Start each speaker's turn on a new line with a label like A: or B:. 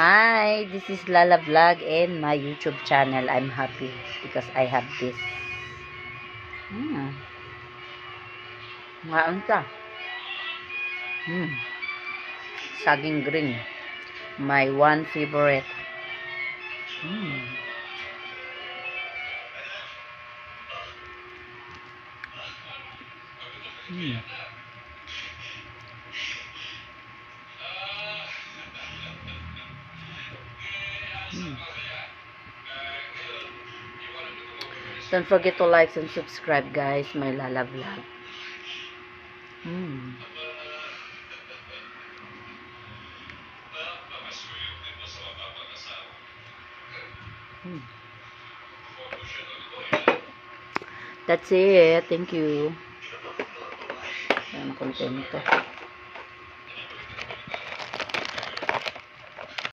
A: Hi, this is Lala Vlog and my YouTube channel. I'm happy because I have this. Maan ka. Saging green. My one favorite. Mm. Mm. Mm. Don't forget to like and subscribe, guys. My Lala Vlog. Mm. Mm. That's it. Thank you. Ayan, kontento.